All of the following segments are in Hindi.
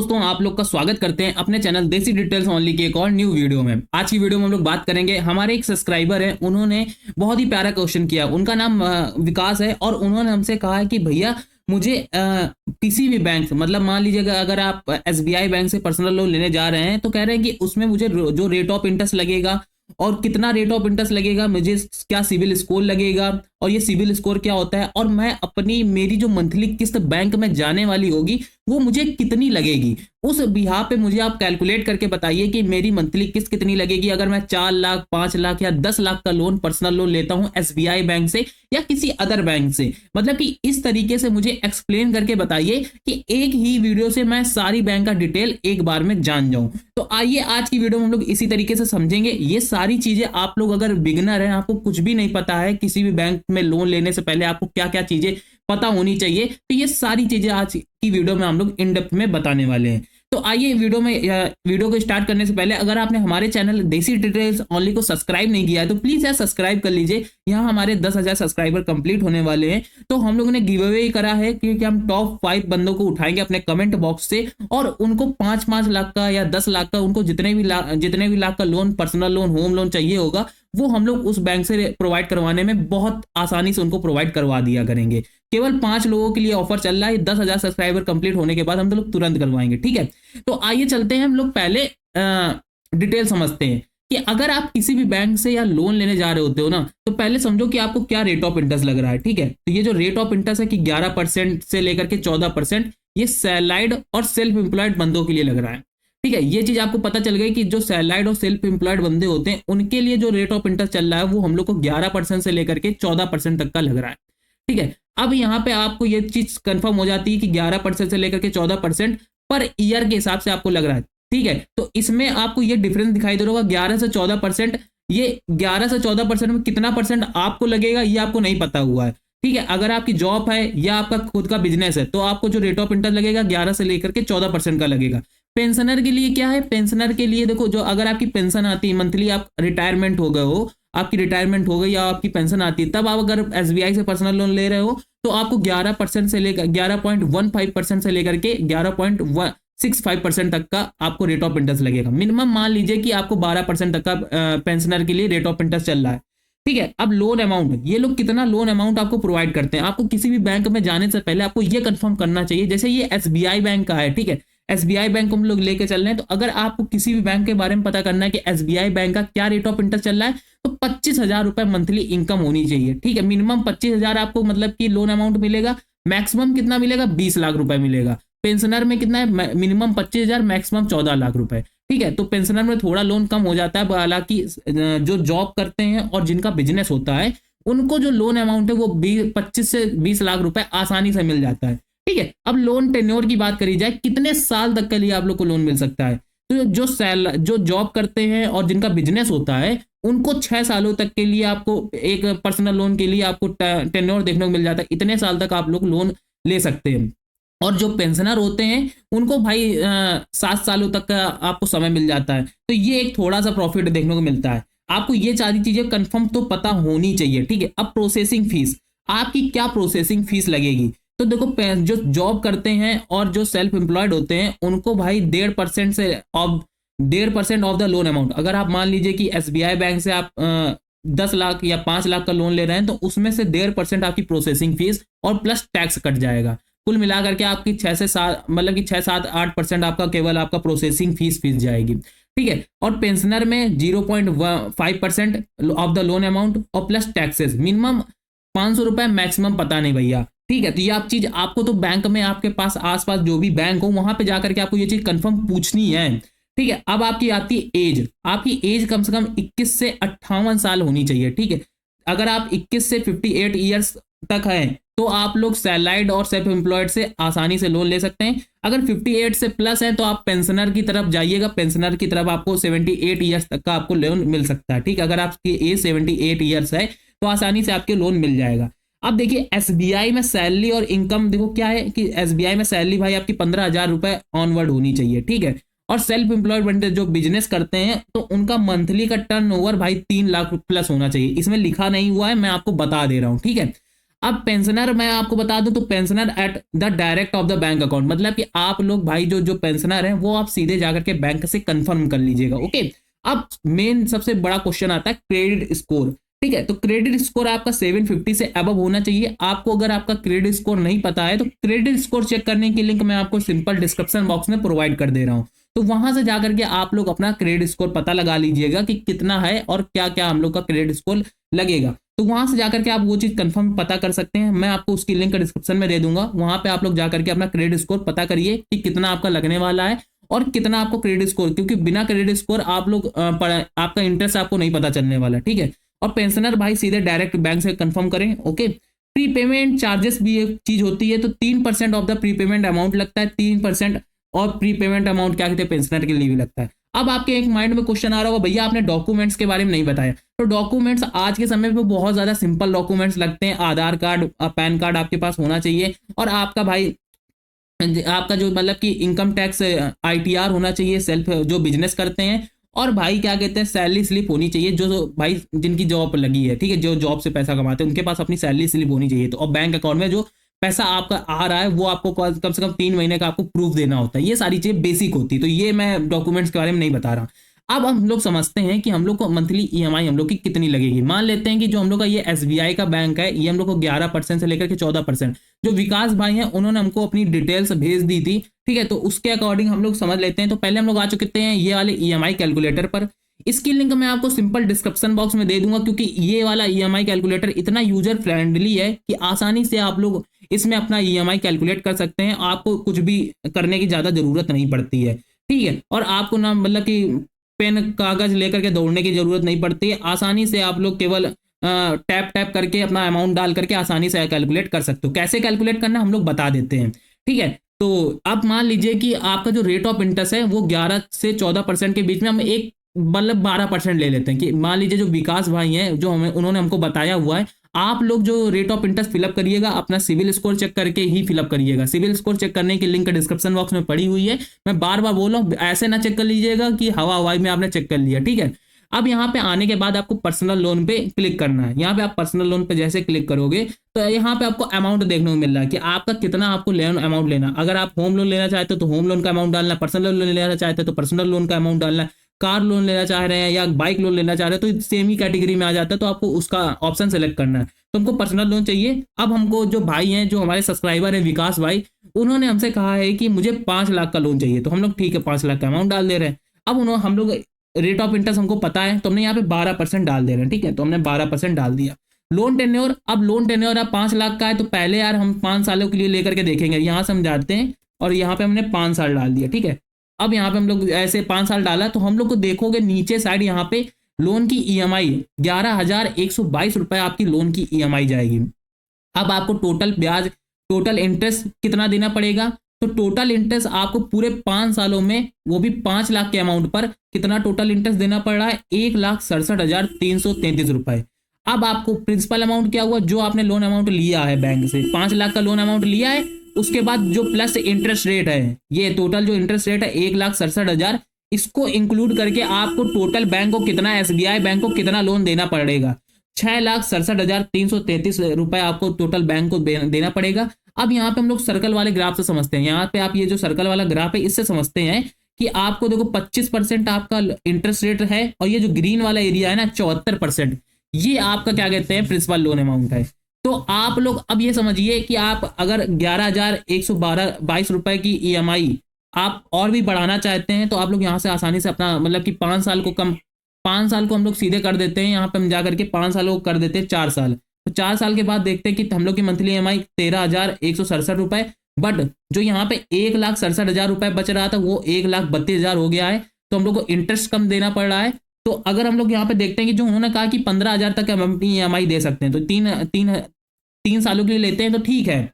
दोस्तों आप लोग का स्वागत करते हैं अपने चैनल देसी डिटेल्स ओनली के एक और न्यू वीडियो में। आज की वीडियो में हम लोग बात करेंगे, हमारे एक सब्सक्राइबर है, उन्होंने बहुत ही प्यारा क्वेश्चन किया। उनका नाम विकास है और उन्होंने हमसे कहा है कि भैया मुझे किसी भी बैंक से, मतलब मान लीजिएगा अगर आप एसबीआई बैंक से पर्सनल लोन लेने जा रहे हैं तो कह रहे हैं कि उसमें मुझे जो रेट ऑफ इंटरेस्ट लगेगा और कितना रेट ऑफ इंटरेस्ट लगेगा, मुझे क्या सिविल स्कोर लगेगा और ये सिविल स्कोर क्या होता है, और मैं अपनी मेरी जो मंथली किस्त बैंक में जाने वाली होगी वो मुझे कितनी लगेगी। उस बिहाफ पे मुझे आप कैलकुलेट करके बताइए कि मेरी मंथली किस्त कितनी लगेगी अगर मैं 4 लाख 5 लाख या 10 लाख का लोन, पर्सनल लोन लेता हूं एसबीआई बैंक से या किसी अदर बैंक से। मतलब कि इस तरीके से मुझे एक्सप्लेन करके बताइए कि एक ही वीडियो से मैं सारी बैंक का डिटेल एक बार में जान जाऊं। तो आइए आज की वीडियो में हम लोग इसी तरीके से समझेंगे ये सारी चीजें। आप लोग अगर बिगिनर हैं, आपको कुछ भी नहीं पता है, किसी भी बैंक में लोन लेने से पहले आपको क्या क्या चीजें पता होनी चाहिए, तो ये सारी चीजें आज की वीडियो में हम लोग इन डेप्थ में बताने वाले हैं। तो आइए वीडियो को स्टार्ट करने से पहले अगर आपने हमारे चैनल देसी डिटेल्स ओनली को सब्सक्राइब नहीं किया है तो प्लीज यार सब्सक्राइब कर लीजिए। यहाँ हमारे 10,000 सब्सक्राइबर कंप्लीट होने वाले हैं, तो हम लोगों ने गिव अवे करा है क्योंकि हम टॉप 5 बंदों को उठाएंगे अपने कमेंट बॉक्स से और उनको 5-5 लाख का या 10 लाख का, उनको जितने भी लाख का loan, personal loan, home loan चाहिए होगा वो हम लोग उस बैंक से प्रोवाइड करवाने में बहुत आसानी से उनको प्रोवाइड करवा दिया करेंगे। केवल 5 लोगों के लिए ऑफर चल रहा है, 10,000 सब्सक्राइबर कंप्लीट होने के बाद हम लोग तुरंत करवाएंगे, ठीक है। तो आइए चलते हैं, हम लोग पहले डिटेल समझते हैं कि अगर आप किसी भी बैंक से या लोन लेने जा रहे होते हो ना, तो पहले समझो कि आपको क्या रेट ऑफ इंटरेस्ट लग रहा है, ठीक है। तो ये जो रेट ऑफ इंटरेस्ट है कि 11% से लेकर के 14%, ये सैलरीड और सेल्फ एम्प्लॉयड बंदों के लिए लग रहा है, ठीक है। ये चीज आपको पता चल गई कि जो सैलरीड और सेल्फ एम्प्लॉयड बंदे होते हैं उनके लिए जो रेट ऑफ इंटरेस्ट चल रहा है वो हम लोग को 11% से लेकर के 14% तक का लग रहा है, ठीक है। अब यहाँ पे आपको ये चीज कंफर्म हो जाती है कि 11% से लेकर के 14% पर ईयर के हिसाब से आपको लग रहा है, ठीक है। तो इसमें आपको ये डिफरेंस दिखाई दे रहा होगा 11 से 14%। ये 11 से 14% में कितना परसेंट आपको लगेगा ये आपको नहीं पता हुआ है, ठीक है। अगर आपकी जॉब है या आपका खुद का बिजनेस है तो आपको जो रेट ऑफ इंटरेस्ट लगेगा 11 से लेकर के 14% का लगेगा। पेंशनर के लिए क्या है, पेंशनर के लिए देखो, जो अगर आपकी पेंशन आती है मंथली, आप रिटायरमेंट हो गए हो, आपकी रिटायरमेंट हो गई या आपकी पेंशन आती है, तब आप अगर एसबीआई से पर्सनल लोन ले रहे हो तो आपको 11% से लेकर 11.15% से लेकर के 11.65% तक का आपको रेट ऑफ इंटरेस्ट लगेगा। मिनिमम मान लीजिए कि आपको 12% तक का पेंशनर के लिए रेट ऑफ इंटरेस्ट चल रहा है, ठीक है। अब लोन अमाउंट, ये लोग कितना लोन अमाउंट आपको प्रोवाइड करते हैं। आपको किसी भी बैंक में जाने से पहले आपको ये कंफर्म करना चाहिए, जैसे ये एसबीआई बैंक का है, ठीक है। एसबीआई बैंक को हम लोग लेके चल रहे हैं, तो अगर आपको किसी भी बैंक के बारे में पता करना है कि एसबीआई बैंक का क्या रेट ऑफ इंटरेस्ट चल रहा है, तो 25,000 रुपए मंथली इनकम होनी चाहिए, ठीक है। मिनिमम 25,000 आपको मतलब कि लोन अमाउंट मिलेगा। मैक्सिमम कितना मिलेगा, 20 लाख रुपए मिलेगा। पेंशनर में कितना है, मिनिमम 25,000, मैक्सिमम 14 लाख रुपए, ठीक है। तो पेंशनर में थोड़ा लोन कम हो जाता है, हालांकि जो जॉब करते हैं और जिनका बिजनेस होता है उनको जो लोन अमाउंट है वो 25 से 20 लाख रुपए आसानी से मिल जाता है, ठीक है। अब लोन टेन्योर की बात करी जाए, कितने साल तक के लिए आप लोग को लोन मिल सकता है, तो जो जॉब करते हैं और जिनका बिजनेस होता है उनको 6 सालों तक के लिए आपको एक पर्सनल लोन के लिए आपको टेन्योर देखने को मिल जाता है। इतने साल तक आप लोग लोन ले सकते हैं। और जो पेंशनर होते हैं उनको भाई 7 सालों तक का आपको समय मिल जाता है। तो ये एक थोड़ा सा प्रॉफिट देखने को मिलता है। आपको ये सारी चीजें कंफर्म तो पता होनी चाहिए, ठीक है। अब प्रोसेसिंग फीस, आपकी क्या प्रोसेसिंग फीस लगेगी, तो देखो जो जॉब करते हैं और जो सेल्फ एम्प्लॉयड होते हैं उनको भाई 1.5% ऑफ द लोन अमाउंट, अगर आप मान लीजिए कि एसबीआई बैंक से आप 10 लाख या 5 लाख का लोन ले रहे हैं तो उसमें से 1.5% आपकी प्रोसेसिंग फीस और प्लस टैक्स कट जाएगा। कुल मिलाकर के आपकी 6 से 7 मतलब कि 6-7-8% आपका केवल आपका प्रोसेसिंग फीस जाएगी, ठीक है। और पेंशनर में 0.5% ऑफ द लोन अमाउंट और प्लस टैक्सेस, मिनिमम 500 रुपए, मैक्सिमम पता नहीं भैया, ठीक है। तो ये आप चीज आपको तो बैंक में आपके पास आसपास जो भी बैंक हो वहां पे जाकर के आपको ये चीज कंफर्म पूछनी है, ठीक है। अब आपकी आती है एज, आपकी एज कम से कम 21 से 58 साल होनी चाहिए, ठीक है। अगर आप 21 से 58 ईयर्स तक हैं तो आप लोग सैलरीड और सेल्फ एम्प्लॉयड से आसानी से लोन ले सकते हैं। अगर 58 से प्लस है तो आप पेंशनर की तरफ जाइएगा, पेंशनर की तरफ आपको 78 ईयर्स तक का आपको लोन मिल सकता है, ठीक है। अगर आपकी एज 78 ईयर्स है तो आसानी से आपके लोन मिल जाएगा। अब देखिए एसबीआई में सैलरी और इनकम, देखो क्या है कि एसबीआई में सैलरी भाई आपकी 15,000 रुपए ऑनवर्ड होनी चाहिए, ठीक है। और सेल्फ एम्प्लॉयड बंदे जो बिजनेस करते हैं तो उनका मंथली का टर्नओवर भाई 3 लाख प्लस होना चाहिए। इसमें लिखा नहीं हुआ है, मैं आपको बता दे रहा हूं, ठीक है। अब पेंशनर मैं आपको बता दूं तो pensioner at the direct of the bank account, मतलब कि आप लोग भाई जो जो पेंशनर हैं वो आप सीधे जाकर के बैंक से कंफर्म कर लीजिएगा। ओके, अब मेन सबसे बड़ा क्वेश्चन आता है क्रेडिट स्कोर। ठीक है, तो क्रेडिट स्कोर आपका 750 से अबव होना चाहिए। आपको अगर आपका क्रेडिट स्कोर नहीं पता है तो क्रेडिट स्कोर चेक करने की लिंक मैं आपको सिंपल डिस्क्रिप्शन बॉक्स में प्रोवाइड कर दे रहा हूं, तो वहां से जाकर के आप लोग अपना क्रेडिट स्कोर पता लगा लीजिएगा कि कितना है और क्या क्या हम लोग का क्रेडिट स्कोर लगेगा। तो वहां से जाकर के आप वो चीज कंफर्म पता कर सकते हैं। मैं आपको उसकी लिंक डिस्क्रिप्शन में दे दूंगा, वहां पे आप लोग जाकर के अपना क्रेडिट स्कोर पता करिए कि कितना आपका लगने वाला है और कितना आपको क्रेडिट स्कोर, क्योंकि बिना क्रेडिट स्कोर आप लोग आपका इंटरेस्ट आपको नहीं पता चलने वाला। ठीक है, और पेंशनर भाई सीधे डायरेक्ट बैंक से कंफर्म करें। ओके, प्रीपेमेंट चार्जेस भी एक चीज होती है, तो 3% ऑफ द प्रीपेमेंट अमाउंट लगता है, 3% और प्रीपेमेंट अमाउंट क्या कहते हैं पेंशनर के लिए भी लगता है। अब आपके एक माइंड में क्वेश्चन आ रहा होगा, भैया आपने डॉक्यूमेंट्स के बारे में नहीं बताया। तो डॉक्यूमेंट्स आज के समय पे बहुत ज्यादा सिंपल डॉक्यूमेंट्स लगते हैं। आधार कार्ड, पैन कार्ड आपके पास होना चाहिए, और आपका भाई आपका जो मतलब कि इनकम टैक्स ITR होना चाहिए, सेल्फ जो बिजनेस करते हैं, और भाई क्या कहते हैं सैलरी स्लिप होनी चाहिए, जो भाई जिनकी जॉब लगी है। ठीक है, जो जॉब से पैसा कमाते हैं उनके पास अपनी सैलरी स्लिप होनी चाहिए। तो और बैंक अकाउंट में जो पैसा आपका आ रहा है वो आपको कम से कम 3 महीने का आपको प्रूफ देना होता है। ये सारी चीजें बेसिक होती है, तो ये मैं डॉक्यूमेंट्स के बारे में नहीं बता रहा। अब हम लोग समझते हैं कि हम लोग को मंथली EMI हम लोग की कितनी लगेगी। मान लेते हैं कि जो हम लोग का ये SBI का बैंक है, ये हम लोग को 11% से लेकर के 14%, जो विकास भाई हैं उन्होंने हमको अपनी डिटेल्स भेज दी थी। ठीक है, तो उसके अकॉर्डिंग हम लोग समझ लेते हैं। तो पहले हम लोग आ चुके हैं ये वाले EMI कैलकुलेटर पर। इसकी लिंक मैं आपको सिंपल डिस्क्रिप्शन बॉक्स में दे दूंगा, क्योंकि ये वाला EMI कैलकुलेटर इतना यूजर फ्रेंडली है कि आसानी से आप लोग इसमें अपना EMI कैलकुलेट कर सकते हैं। आपको कुछ भी करने की ज्यादा जरूरत नहीं पड़ती है। ठीक है, और आपको ना मतलब कि पेन कागज लेकर के दौड़ने की जरूरत नहीं पड़ती है। आसानी से आप लोग केवल टैप टैप करके अपना अमाउंट डाल करके आसानी से कैलकुलेट कर सकते हो। कैसे कैलकुलेट करना हम लोग बता देते हैं। ठीक है, तो अब मान लीजिए कि आपका जो रेट ऑफ इंटरेस्ट है वो 11 से 14% के बीच में, हम एक मतलब 12% ले लेते हैं। कि मान लीजिए जो विकास भाई हैं जो हमें उन्होंने हमको बताया हुआ है, आप लोग जो रेट ऑफ इंटरेस्ट फिलअप करिएगा अपना सिविल स्कोर चेक करके ही फिलअप करिएगा। सिविल स्कोर चेक करने की लिंक डिस्क्रिप्शन बॉक्स में पड़ी हुई है। मैं बार बार बोल रहा हूँ, ऐसे ना चेक कर लीजिएगा कि हवा हवाई में आपने चेक कर लिया। ठीक है, अब यहाँ पे आने के बाद आपको पर्सनल लोन पे क्लिक करना है। यहाँ पे आप पर्सनल लोन पे जैसे क्लिक करोगे तो यहाँ पे आपको अमाउंट देखने को मिल रहा है कि आपका कितना आपको लोन अमाउंट लेना। अगर आप होम लोन लेना चाहते हो तो होम लोन का अमाउंट डालना, पर्सनल लोन लेना चाहते हो तो पर्सनल लोन का अमाउंट डालना, कार लोन लेना चाह रहे हैं या बाइक लोन लेना चाह रहे हैं तो सेम ही कैटेगरी में आ जाता है, तो आपको उसका ऑप्शन सेलेक्ट करना है। तो हमको पर्सनल लोन चाहिए। अब हमको जो भाई हैं, जो हमारे सब्सक्राइबर हैं विकास भाई, उन्होंने हमसे कहा है कि मुझे 5 लाख का लोन चाहिए। तो हम लोग ठीक है 5 लाख का अमाउंट डाल दे रहे हैं। अब उन्होंने हम लोग रेट ऑफ इंटरेस्ट हमको पता है, तो हमने यहाँ पे 12% डाल दे रहे हैं। ठीक है, तो हमने 12% डाल दिया। लोन टेन्योर, अब लोन टेन्योर अब 5 लाख का है, तो पहले यार हम 5 सालों के लिए लेकर के देखेंगे। यहाँ से हम जाते हैं और यहाँ पे हमने 5 साल डाल दिया। ठीक है, अब यहाँ पे हम लोग ऐसे 5 साल डाला, तो हम लोग को देखोगे नीचे साइड यहाँ पे लोन की EMI 11,122 रुपए आपकी लोन की EMI जाएगी। अब आपको टोटल ब्याज, टोटल इंटरेस्ट कितना देना पड़ेगा, तो टोटल इंटरेस्ट आपको पूरे 5 सालों में, वो भी 5 लाख के अमाउंट पर, कितना टोटल इंटरेस्ट देना पड़ रहा है 1,67,333 रुपए। अब आपको प्रिंसिपल अमाउंट क्या हुआ, जो आपने लोन अमाउंट लिया है बैंक से, 5 लाख का लोन अमाउंट लिया है, उसके बाद जो प्लस इंटरेस्ट रेट है, ये टोटल जो इंटरेस्ट रेट है 1,67,000, इसको इंक्लूड करके आपको टोटल बैंक को कितना, SBI बैंक को कितना लोन देना पड़ेगा, 6,67,333 रुपए आपको टोटल बैंक को देना पड़ेगा। अब यहाँ पे हम लोग सर्कल वाले ग्राफ से समझते हैं। यहाँ पे आप ये जो सर्कल वाला ग्राफ है इससे समझते हैं कि आपको देखो 25% आपका इंटरेस्ट रेट है, और ये जो ग्रीन वाला एरिया है ना 74%, ये आपका क्या कहते हैं प्रिंसिपल लोन अमाउंट है। तो आप लोग अब ये समझिए कि आप अगर 11,122 रुपए की EMI आप और भी बढ़ाना चाहते हैं, तो आप लोग यहाँ से आसानी से अपना मतलब कि 5 साल को कम, 5 साल को हम लोग सीधे कर देते हैं। यहाँ पे हम जा करके 5 सालों को कर देते हैं 4 साल। तो 4 साल के बाद देखते हैं कि हम लोग की मंथली EMI 13,167 रुपए, बट जो यहाँ पे 1,67,000 रुपए बच रहा था वो 1,32,000 हो गया है। तो हम लोग को इंटरेस्ट कम देना पड़ रहा है। तो अगर हम लोग यहाँ पे देखते हैं कि जो उन्होंने कहा कि 15,000 तक हम अपनी EMI दे सकते हैं, तो तीन सालों के लिए लेते हैं तो ठीक है।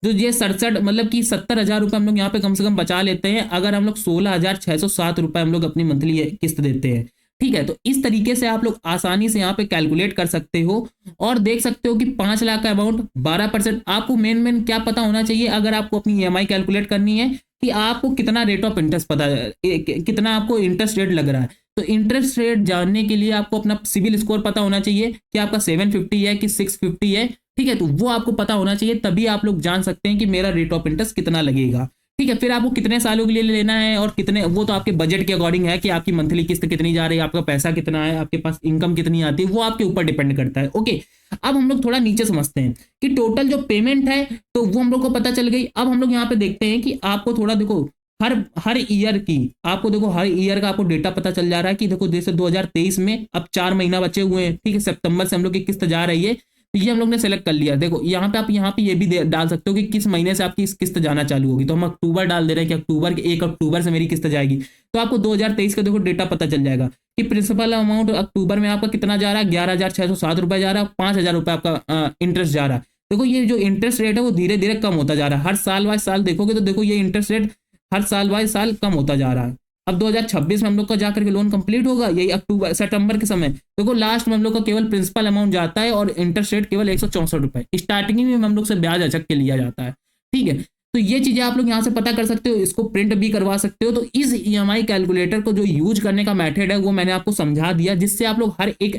जो ये 67 मतलब कि 70,000 रुपये हम लोग यहाँ पे कम से कम बचा लेते हैं, अगर हम लोग 16,607 रुपये हम लोग अपनी मंथली किस्त देते हैं। ठीक है, तो इस तरीके से आप लोग आसानी से यहाँ पे कैलकुलेट कर सकते हो और देख सकते हो कि 5 लाख का अमाउंट 12%। आपको मेन क्या पता होना चाहिए अगर आपको अपनी EMI कैलकुलेट करनी है, कि आपको कितना रेट ऑफ इंटरेस्ट पता है, कितना आपको इंटरेस्ट रेट लग रहा है। तो इंटरेस्ट रेट जानने के लिए आपको अपना सिविल स्कोर पता होना चाहिए कि आपका 750 है कि 650 है, ठीक है। तो वो आपको पता होना चाहिए, तभी आप लोग जान सकते हैं कि मेरा रेट ऑफ इंटरेस्ट कितना लगेगा, ठीक है। फिर आपको कितने सालों के लिए लेना है और कितने, वो तो आपके बजट के अकॉर्डिंग है कि आपकी मंथली किस्त कितनी जा रही है, आपका पैसा कितना है, आपके पास इनकम कितनी आती है, वो आपके ऊपर डिपेंड करता है। ओके, अब हम लोग थोड़ा नीचे समझते हैं कि टोटल जो पेमेंट है तो वो हम लोग को पता चल गई। अब हम लोग यहाँ पे देखते हैं कि आपको थोड़ा देखो हर हर ईयर की, आपको देखो हर ईयर का आपको डेटा पता चल जा रहा है कि देखो जैसे 2023 में अब 4 महीना बचे हुए हैं, ठीक है। सितंबर से हम लोग की किस्त जा रही है, तो ये हम लोग ने सेलेक्ट कर लिया। देखो यहाँ पे आप यहाँ पे ये भी डाल सकते हो कि किस महीने से आपकी किस्त जाना चालू होगी। तो हम अक्टूबर डाल दे रहे हैं कि अक्टूबर के 1 अक्टूबर से मेरी किस्त जाएगी। तो आपको 2023 का देखो डेटा पता चल जाएगा कि प्रिंसिपल अमाउंट अक्टूबर में आपका कितना जा रहा है, 11,607 रुपए जा रहा है, 5,000 रुपए आपका इंटरेस्ट जा रहा है। देखो ये जो इंटरेस्ट रेट है वो धीरे धीरे कम होता जा रहा है, हर साल वाइज साल देखोगे तो देखो ये इंटरेस्ट रेट हर साल वाइज साल कम होता जा रहा है। अब 2026 में हम लोग का जाकर के लोन कंप्लीट होगा, यही अक्टूबर सितंबर के समय देखो लास्ट में हम लोग का केवल प्रिंसिपल अमाउंट जाता है और इंटरेस्ट रेट केवल 164 रुपए स्टार्टिंग में हम लोग से ब्याज अचक के लिया जाता है, ठीक है। तो ये चीजें आप लोग यहाँ से पता कर सकते हो, इसको प्रिंट भी करवा सकते हो। तो इस ईएमआई कैलकुलेटर को जो यूज करने का मेथड है वो मैंने आपको समझा दिया, जिससे आप लोग हर एक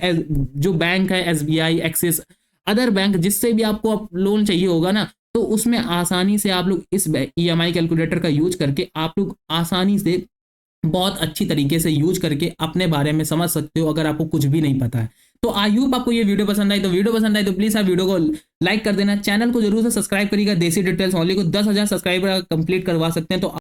जो बैंक है, एसबीआई, एक्सिस, अदर बैंक, जिससे भी आपको लोन चाहिए होगा ना, तो उसमें आसानी से आप लोग इस ईएमआई कैलकुलेटर का यूज करके आप लोग आसानी से बहुत अच्छी तरीके से यूज करके अपने बारे में समझ सकते हो, अगर आपको कुछ भी नहीं पता है। तो आई होप आपको ये वीडियो पसंद आई, तो वीडियो पसंद आई तो प्लीज आप वीडियो को लाइक कर देना, चैनल को जरूर से सब्सक्राइब करिएगा। देसी डिटेल्स ओनली को 10,000 सब्सक्राइबर कंप्लीट करवा सकते हैं। तो